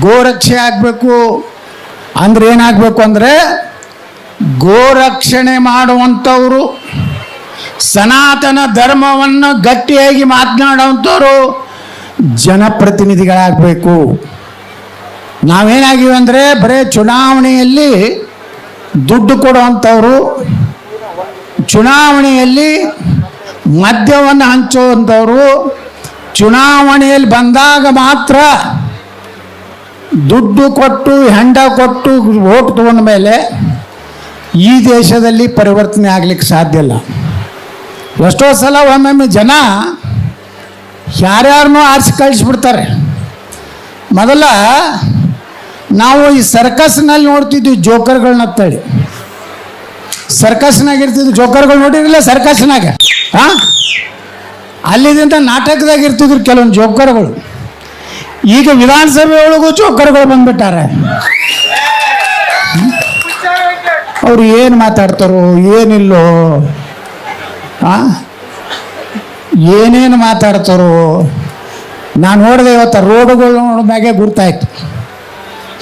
ಗೋರಕ್ಷೆ ಆಗಬೇಕು ಅಂದ್ರೆ ಏನಾಗಬೇಕು ಅಂದರೆ ಗೋರಕ್ಷಣೆ ಮಾಡುವಂಥವರು, ಸನಾತನ ಧರ್ಮವನ್ನು ಗಟ್ಟಿಯಾಗಿ ಮಾತನಾಡುವಂಥವ್ರು ಜನಪ್ರತಿನಿಧಿಗಳಾಗಬೇಕು. ನಾವೇನಾಗಿವೆ ಅಂದರೆ ಬರೀ ಚುನಾವಣೆಯಲ್ಲಿ ದುಡ್ಡು ಕೊಡುವಂಥವ್ರು, ಚುನಾವಣೆಯಲ್ಲಿ ಮದ್ಯವನ್ನು ಹಂಚುವಂಥವ್ರು, ಚುನಾವಣೆಯಲ್ಲಿ ಬಂದಾಗ ಮಾತ್ರ ದುಡ್ಡು ಕೊಟ್ಟು ಹೆಂಡ ಕೊಟ್ಟು ವೋಟ್ ತಗೊಂಡ ಮೇಲೆ ಈ ದೇಶದಲ್ಲಿ ಪರಿವರ್ತನೆ ಆಗಲಿಕ್ಕೆ ಸಾಧ್ಯ ಇಲ್ಲ. ಎಷ್ಟೋ ಸಲ ಒಮ್ಮೊಮ್ಮೆ ಜನ ಯಾರ್ಯಾರನ್ನೂ ಆರಿಸಿ ಕಳಿಸ್ಬಿಡ್ತಾರೆ. ಮೊದಲ ನಾವು ಈ ಸರ್ಕಸ್ನಲ್ಲಿ ನೋಡ್ತಿದ್ವಿ ಜೋಕರ್ಗಳನ್ನ ತಳಿ, ಸರ್ಕಸ್ನಾಗ ಇರ್ತಿದ್ವಿ ಜೋಕರ್ಗಳು ನೋಡಿರಲಿಲ್ಲ ಸರ್ಕಸ್ನಾಗ. ಹಾಂ, ಅಲ್ಲಿದಿಂದ ನಾಟಕದಾಗ ಇರ್ತಿದ್ರು ಕೆಲವೊಂದು ಜೋಕರ್ಗಳು. ಈಗ ವಿಧಾನಸಭೆ ಒಳಗೂ ಜೋಕರ್ಗಳು ಬಂದ್ಬಿಟ್ಟಾರೆ. ಅವ್ರು ಏನು ಮಾತಾಡ್ತಾರೋ ಏನಿಲ್ಲೋ, ಏನೇನು ಮಾತಾಡ್ತಾರೋ. ನಾನು ನೋಡಿದೆ ಇವತ್ತು ರೋಡುಗಳು ಮ್ಯಾಗೆ ಗುರ್ತಾಯ್ತು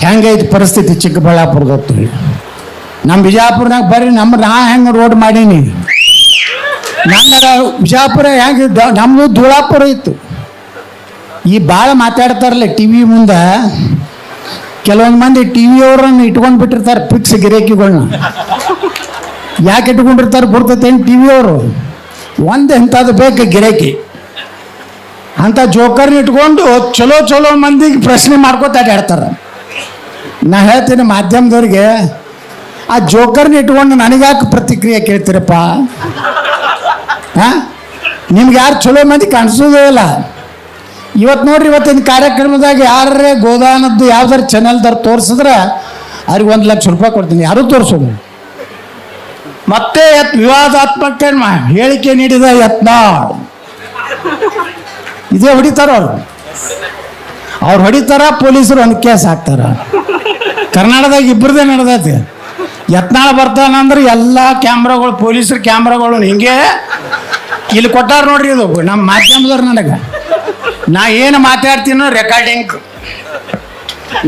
ಹೆಂಗೈತಿ ಪರಿಸ್ಥಿತಿ ಚಿಕ್ಕಬಳ್ಳಾಪುರದ ಹೊತ್ತು. ನಮ್ಮ ಬಿಜಾಪುರನಾಗ ಬರ್ರಿ, ನಾ ಹೆಂಗೆ ರೋಡ್ ಮಾಡೀನಿ. ನನ್ನ ಬಿಜಾಪುರ ಹೆಂಗೆ, ನಮ್ಮದು ಧೂಳಾಪುರ ಇತ್ತು. ಈ ಭಾಳ ಮಾತಾಡ್ತಾರಲ್ಲ ಟಿ ವಿ ಮುಂದೆ, ಕೆಲವೊಂದು ಮಂದಿ ಟಿ ವಿಯವ್ರನ್ನ ಇಟ್ಕೊಂಡು ಬಿಟ್ಟಿರ್ತಾರೆ ಫಿಕ್ಸ್ ಗಿರಾಕಿಗಳನ್ನ. ಯಾಕೆ ಇಟ್ಕೊಂಡಿರ್ತಾರೆ ಗೊತ್ತೈತೇನು? ಟಿ ವಿಯವರು ಒಂದು ಎಂಥದ್ದು ಬೇಕು ಗಿರಾಕಿ ಅಂಥ ಜೋಕರ್ನ ಇಟ್ಕೊಂಡು ಚಲೋ ಚಲೋ ಮಂದಿಗೆ ಪ್ರಶ್ನೆ ಮಾಡ್ಕೊತ ಅಡ್ಯಾಡ್ತಾರೆ. ನಾ ಹೇಳ್ತೀನಿ ಮಾಧ್ಯಮದವ್ರಿಗೆ, ಆ ಜೋಕರ್ನ ಇಟ್ಕೊಂಡು ನನಗ್ಯಾಕೆ ಪ್ರತಿಕ್ರಿಯೆ ಕೇಳ್ತೀರಪ್ಪ? ಹಾಂ, ನಿಮ್ಗೆ ಯಾರು ಚಲೋ ಮಂದಿ ಕಾಣಿಸೋದೇ ಇಲ್ಲ. ಇವತ್ತು ನೋಡ್ರಿ, ಇವತ್ತಿನ ಕಾರ್ಯಕ್ರಮದಾಗ ಯಾರೇ ಗೋದಾನದ್ದು ಯಾವ್ದಾರು ಚಾನಲ್ದವ್ರು ತೋರಿಸಿದ್ರೆ ಅವ್ರಿಗೆ 1 ಲಕ್ಷ ರೂಪಾಯಿ ಕೊಡ್ತೀನಿ. ಯಾರೂ ತೋರಿಸೋದು. ಮತ್ತೆ ವಿವಾದಾತ್ಮಕ ಹೇಳಿಕೆ ನೀಡಿದ ಯತ್ನಾಳ್ ಇದೇ ಹೊಡಿತಾರ ಅವ್ರು ಹೊಡಿತಾರ, ಪೊಲೀಸರು ಒಂದು ಕೇಸ್ ಹಾಕ್ತಾರ. ಕರ್ನಾಟಕದಾಗ ಇಬ್ಬರದೇ ನಡೆದೈತಿ. ಯತ್ನಾಳ್ ಬರ್ತಾನಂದ್ರೆ ಎಲ್ಲ ಕ್ಯಾಮ್ರಾಗಳು, ಪೊಲೀಸರ ಕ್ಯಾಮ್ರಾಗಳು ಹಿಂಗೆ ಇಲ್ಲಿ ಕೊಟ್ಟಾರ ನೋಡ್ರಿ. ಇದು ನಮ್ಮ ಮಾಧ್ಯಮದವ್ರು ನನಗೆ, ನಾ ಏನು ಮಾತಾಡ್ತೀನೋ ರೆಕಾರ್ಡಿಂಗ್,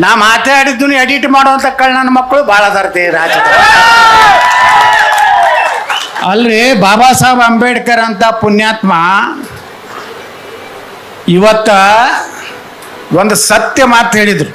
ನಾ ಮಾತಾಡಿದ್ದು ಎಡಿಟ್ ಮಾಡುವಂಥ ನನ್ನ ಮಕ್ಕಳು ಭಾಳ ಅದಾರ್ತಿ ರಾಜ್ಯದ. ಅಲ್ರಿ, ಬಾಬಾ ಸಾಹೇಬ್ ಅಂಬೇಡ್ಕರ್ ಅಂತ ಪುಣ್ಯಾತ್ಮ ಇವತ್ತ ಒಂದು ಸತ್ಯ ಮಾತು ಹೇಳಿದ್ರು.